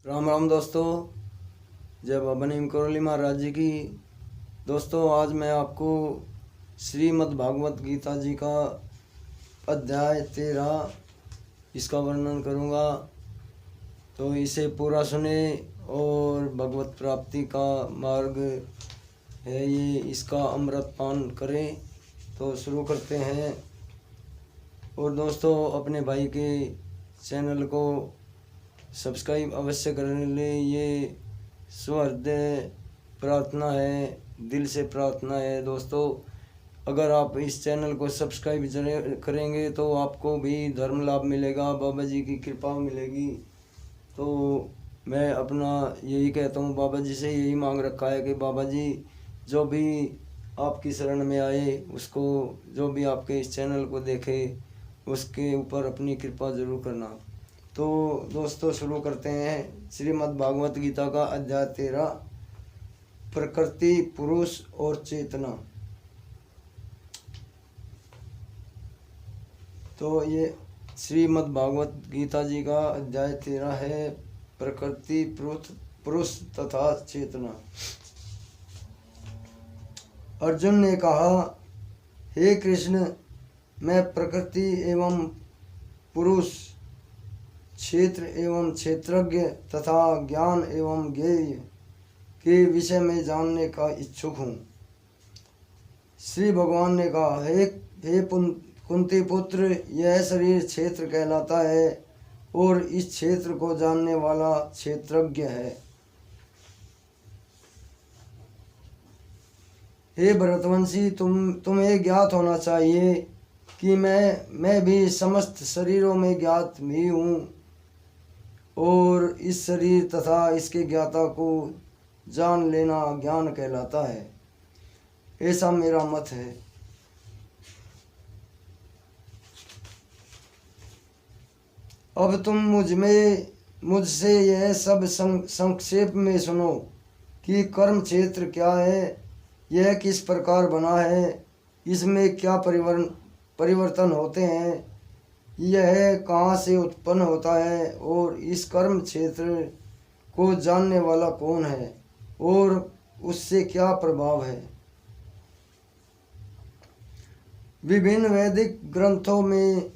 राम राम दोस्तों, जय बाबा नीम करोली महाराज जी की। दोस्तों, आज मैं आपको श्रीमद् भागवत गीता जी का अध्याय 13 इसका वर्णन करूँगा। तो इसे पूरा सुने और भगवत प्राप्ति का मार्ग है ये, इसका अमृत पान करें। तो शुरू करते हैं। और दोस्तों, अपने भाई के चैनल को सब्सक्राइब अवश्य करने ले, ये सुहृदय प्रार्थना है, दिल से प्रार्थना है। दोस्तों, अगर आप इस चैनल को सब्सक्राइब करेंगे तो आपको भी धर्म लाभ मिलेगा, बाबा जी की कृपा मिलेगी। तो मैं अपना यही कहता हूँ, बाबा जी से यही मांग रखा है कि बाबा जी जो भी आपकी शरण में आए उसको, जो भी आपके इस चैनल को देखे उसके ऊपर अपनी कृपा जरूर करना। तो दोस्तों, शुरू करते हैं श्रीमद् भागवत गीता का अध्याय 13, प्रकृति, पुरुष और चेतना। तो ये श्रीमद् भागवत गीता जी का अध्याय 13 है, प्रकृति, पुरुष तथा चेतना। अर्जुन ने कहा, हे कृष्ण, मैं प्रकृति एवं पुरुष, क्षेत्र एवं क्षेत्रज्ञ तथा ज्ञान एवं ज्ञेय के विषय में जानने का इच्छुक हूँ। श्री भगवान ने कहा, हे कुंती पुत्र, यह शरीर क्षेत्र कहलाता है और इस क्षेत्र को जानने वाला क्षेत्रज्ञ है। हे भरतवंशी, तुम्हें ज्ञात होना चाहिए कि मैं भी समस्त शरीरों में ज्ञात भी हूँ और इस शरीर तथा इसके ज्ञाता को जान लेना ज्ञान कहलाता है। ऐसा मेरा मत है। अब तुम मुझसे यह सब संक्षेप में सुनो कि कर्म क्षेत्र क्या है, यह किस प्रकार बना है, इसमें क्या परिवर्तन होते हैं, यह कहाँ से उत्पन्न होता है और इस कर्म क्षेत्र को जानने वाला कौन है और उससे क्या प्रभाव है। विभिन्न वैदिक ग्रंथों में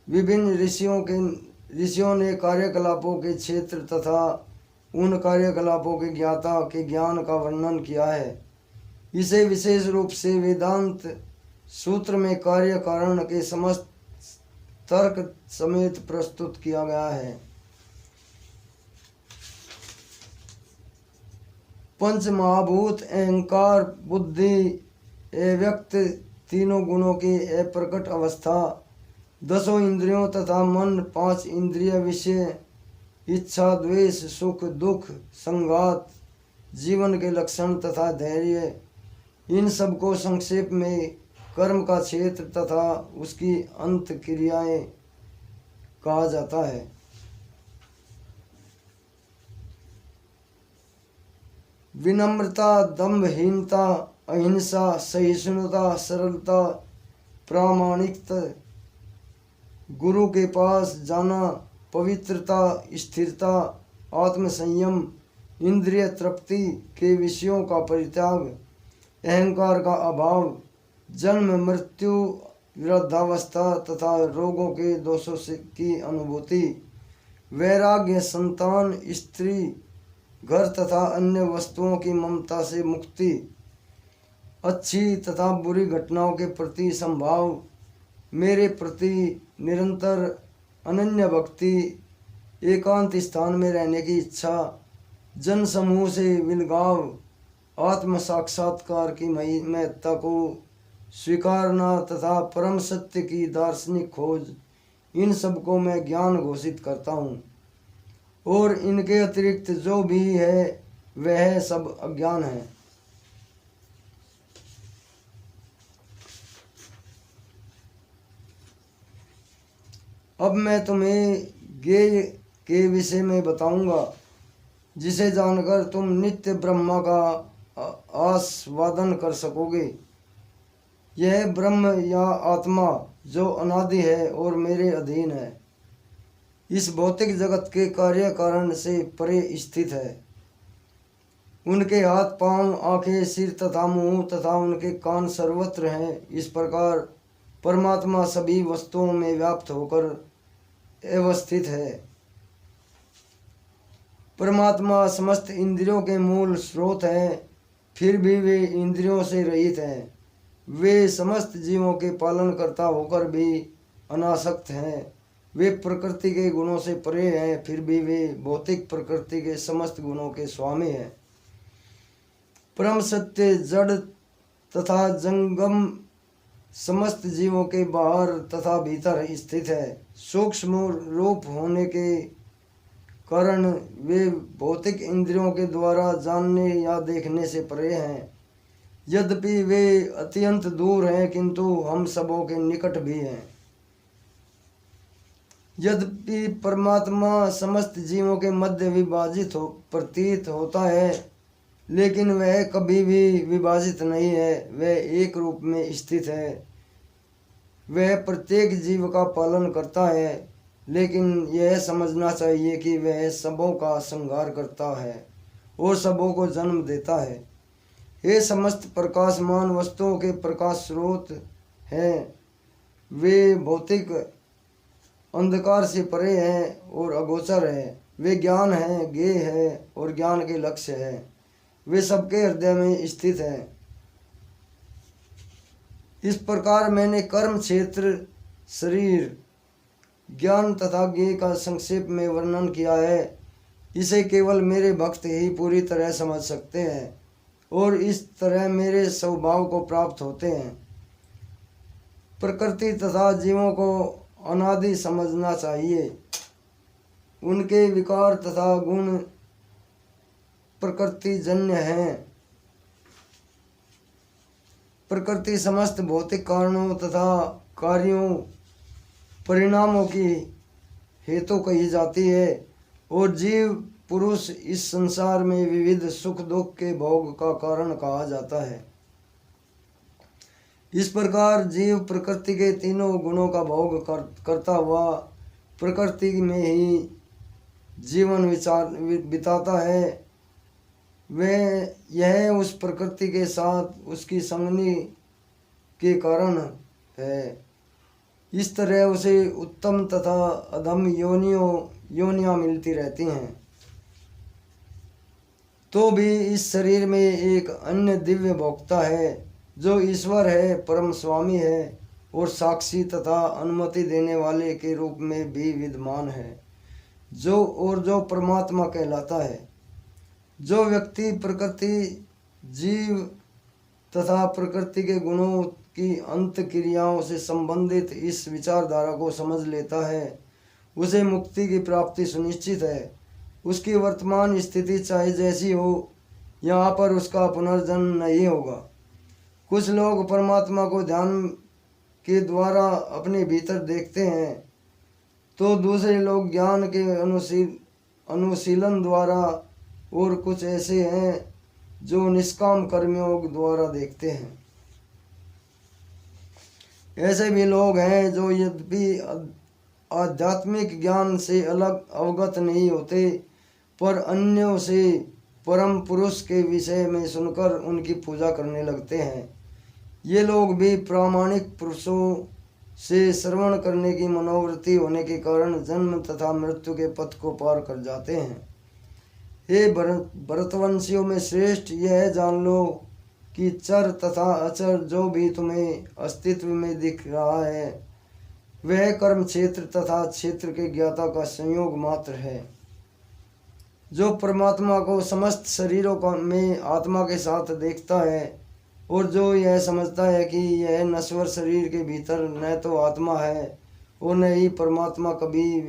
विभिन्न ऋषियों ने कार्यकलापों के क्षेत्र तथा उन कार्यकलापों के ज्ञाता के ज्ञान का वर्णन किया है। इसे विशेष रूप से वेदांत सूत्र में कार्य कारण के समस्त तर्क समेत प्रस्तुत किया गया है। पंच महाभूत, अहंकार, बुद्धि, अव्यक्त, तीनों गुणों की अप्रकट अवस्था, 10 इंद्रियों तथा मन, 5 इंद्रिय विषय, इच्छा, द्वेष, सुख दुख, संघात, जीवन के लक्षण तथा धैर्य, इन सब को संक्षेप में कर्म का क्षेत्र तथा उसकी अंत क्रियाएं कहा जाता है। विनम्रता, दंभहीनता, अहिंसा, सहिष्णुता, सरलता, प्रामाणिकता, गुरु के पास जाना, पवित्रता, स्थिरता, आत्मसंयम, इंद्रिय तृप्ति के विषयों का परित्याग, अहंकार का अभाव, जन्म मृत्यु, वृद्धावस्था तथा रोगों के दोषों से की अनुभूति, वैराग्य, संतान, स्त्री, घर तथा अन्य वस्तुओं की ममता से मुक्ति, अच्छी तथा बुरी घटनाओं के प्रति संभाव, मेरे प्रति निरंतर अनन्य भक्ति, एकांत स्थान में रहने की इच्छा, जन समूह से विलगाव, आत्म साक्षात्कार की महत्ता को स्वीकारना तथा परम सत्य की दार्शनिक खोज, इन सब को मैं ज्ञान घोषित करता हूँ और इनके अतिरिक्त जो भी है वह सब अज्ञान है। अब मैं तुम्हें ज्ञेय के विषय में बताऊंगा, जिसे जानकर तुम नित्य ब्रह्मा का आस्वादन कर सकोगे। यह ब्रह्म या आत्मा जो अनादि है और मेरे अधीन है, इस भौतिक जगत के कार्य कारण से परे स्थित है। उनके हाथ पांव आंखें सिर तथा मुंह तथा उनके कान सर्वत्र हैं। इस प्रकार परमात्मा सभी वस्तुओं में व्याप्त होकर अवस्थित है। परमात्मा समस्त इंद्रियों के मूल स्रोत हैं, फिर भी वे इंद्रियों से रहित हैं। वे समस्त जीवों के पालन करता होकर भी अनासक्त हैं। वे प्रकृति के गुणों से परे हैं, फिर भी वे भौतिक प्रकृति के समस्त गुणों के स्वामी हैं। परम सत्य जड़ तथा जंगम समस्त जीवों के बाहर तथा भीतर स्थित है। सूक्ष्म रूप होने के कारण वे भौतिक इंद्रियों के द्वारा जानने या देखने से परे हैं। यद्यपि वे अत्यंत दूर हैं, किंतु हम सबों के निकट भी हैं। यद्यपि परमात्मा समस्त जीवों के मध्य विभाजित प्रतीत होता है, लेकिन वह कभी भी विभाजित नहीं है। वह एक रूप में स्थित है। वह प्रत्येक जीव का पालन करता है, लेकिन यह समझना चाहिए कि वह सबों का संहार करता है और सबों को जन्म देता है। ये समस्त प्रकाशमान वस्तुओं के प्रकाश स्रोत हैं। वे भौतिक अंधकार से परे हैं और अगोचर हैं। वे ज्ञान हैं, ज्ञेय है और ज्ञान के लक्ष्य है। वे सबके हृदय में स्थित हैं। इस प्रकार मैंने कर्म क्षेत्र, शरीर, ज्ञान तथा ज्ञेय का संक्षेप में वर्णन किया है। इसे केवल मेरे भक्त ही पूरी तरह समझ सकते हैं और इस तरह मेरे स्वभाव को प्राप्त होते हैं। प्रकृति तथा जीवों को अनादि समझना चाहिए। उनके विकार तथा गुण प्रकृति जन्य हैं। प्रकृति समस्त भौतिक कारणों तथा कार्यों परिणामों की हेतु कही जाती है और जीव पुरुष इस संसार में विविध सुख दुख के भोग का कारण कहा जाता है। इस प्रकार जीव प्रकृति के तीनों गुणों का भोग करता हुआ प्रकृति में ही जीवन बिताता है। वह यह उस प्रकृति के साथ उसकी संगनी के कारण है। इस तरह उसे उत्तम तथा अधम योनियां मिलती रहती हैं। तो भी इस शरीर में एक अन्य दिव्य भोक्ता है जो ईश्वर है, परम स्वामी है और साक्षी तथा अनुमति देने वाले के रूप में भी विद्यमान है, जो परमात्मा कहलाता है। जो व्यक्ति प्रकृति, जीव तथा प्रकृति के गुणों की अंत क्रियाओं से संबंधित इस विचारधारा को समझ लेता है, उसे मुक्ति की प्राप्ति सुनिश्चित है। उसकी वर्तमान स्थिति चाहे जैसी हो, यहाँ पर उसका पुनर्जन्म नहीं होगा। कुछ लोग परमात्मा को ध्यान के द्वारा अपने भीतर देखते हैं, तो दूसरे लोग ज्ञान के अनुशीलन द्वारा, और कुछ ऐसे हैं जो निष्काम कर्मयोग द्वारा देखते हैं। ऐसे भी लोग हैं जो यद्यपि आध्यात्मिक ज्ञान से अलग अवगत नहीं होते, पर अन्यों से परम पुरुष के विषय में सुनकर उनकी पूजा करने लगते हैं। ये लोग भी प्रामाणिक पुरुषों से श्रवण करने की मनोवृत्ति होने के कारण जन्म तथा मृत्यु के पथ को पार कर जाते हैं। हे भरतवंशियों में श्रेष्ठ, यह जान लो कि चर तथा अचर जो भी तुम्हें अस्तित्व में दिख रहा है, वह कर्म क्षेत्र तथा क्षेत्र के ज्ञाता का संयोग मात्र है। जो परमात्मा को समस्त शरीरों में आत्मा के साथ देखता है और जो यह समझता है कि यह नश्वर शरीर के भीतर न तो आत्मा है और न ही परमात्मा कभी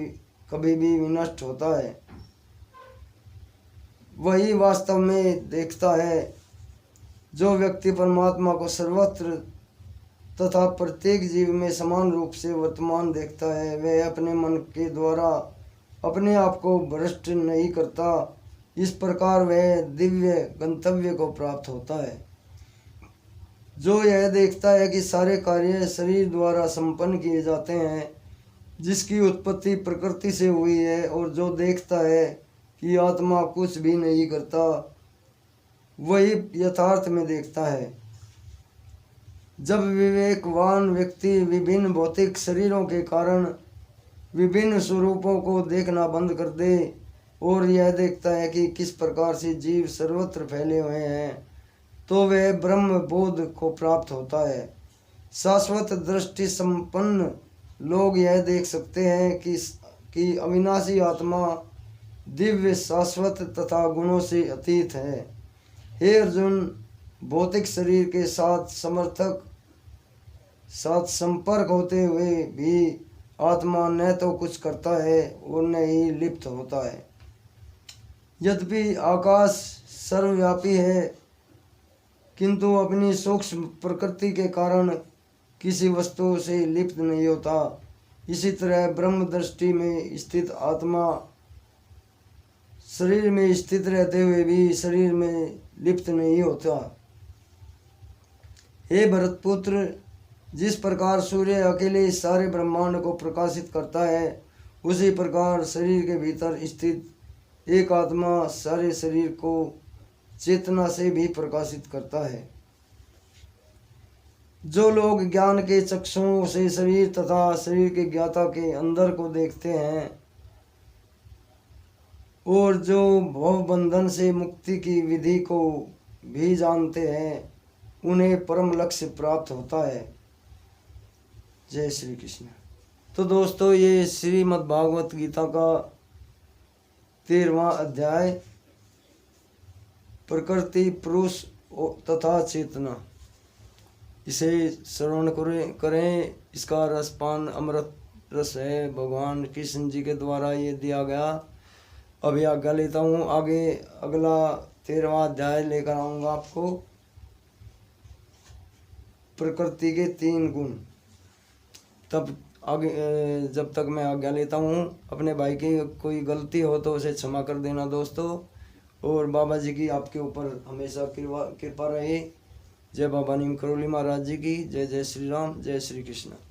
भी विनष्ट होता है, वही वास्तव में देखता है। जो व्यक्ति परमात्मा को सर्वत्र तथा प्रत्येक जीव में समान रूप से वर्तमान देखता है, वह अपने मन के द्वारा अपने आप को भ्रष्ट नहीं करता। इस प्रकार वह दिव्य गंतव्य को प्राप्त होता है। जो यह देखता है कि सारे कार्य शरीर द्वारा संपन्न किए जाते हैं जिसकी उत्पत्ति प्रकृति से हुई है और जो देखता है कि आत्मा कुछ भी नहीं करता, वही यथार्थ में देखता है। जब विवेकवान व्यक्ति विभिन्न भौतिक शरीरों के कारण विभिन्न स्वरूपों को देखना बंद कर दे और यह देखता है कि किस प्रकार से जीव सर्वत्र फैले हुए हैं, तो वह ब्रह्म बोध को प्राप्त होता है। शाश्वत दृष्टि संपन्न लोग यह देख सकते हैं कि अविनाशी आत्मा दिव्य, शाश्वत तथा गुणों से अतीत है। हे अर्जुन, भौतिक शरीर के साथ संपर्क होते हुए भी आत्मा न तो कुछ करता है और न ही लिप्त होता है। यद्यपि आकाश सर्वव्यापी है, किंतु अपनी सूक्ष्म प्रकृति के कारण किसी वस्तु से लिप्त नहीं होता। इसी तरह ब्रह्म दृष्टि में स्थित आत्मा शरीर में स्थित रहते हुए भी शरीर में लिप्त नहीं होता। हे भरतपुत्र, जिस प्रकार सूर्य अकेले सारे ब्रह्मांड को प्रकाशित करता है, उसी प्रकार शरीर के भीतर स्थित एक आत्मा सारे शरीर को चेतना से भी प्रकाशित करता है। जो लोग ज्ञान के चक्षुओं से शरीर तथा शरीर के ज्ञाता के अंदर को देखते हैं और जो भवबंधन से मुक्ति की विधि को भी जानते हैं, उन्हें परम लक्ष्य प्राप्त होता है। जय श्री कृष्ण। तो दोस्तों, ये श्रीमद् भागवत गीता का 13वां अध्याय प्रकृति, पुरुष तथा चेतना, इसे श्रवण करें। इसका रसपान अमृत रस है, भगवान कृष्ण जी के द्वारा ये दिया गया। अभी आज्ञा लेता हूँ, आगे अगला 13वां अध्याय लेकर आऊँगा आपको। प्रकृति के 3 गुण। तब आगे जब तक मैं आज्ञा लेता हूँ, अपने भाई की कोई गलती हो तो उसे क्षमा कर देना दोस्तों, और बाबा जी की आपके ऊपर हमेशा कृपा रहे। जय बाबा नीम करोली महाराज जी की जय। जय श्री राम, जय श्री कृष्ण।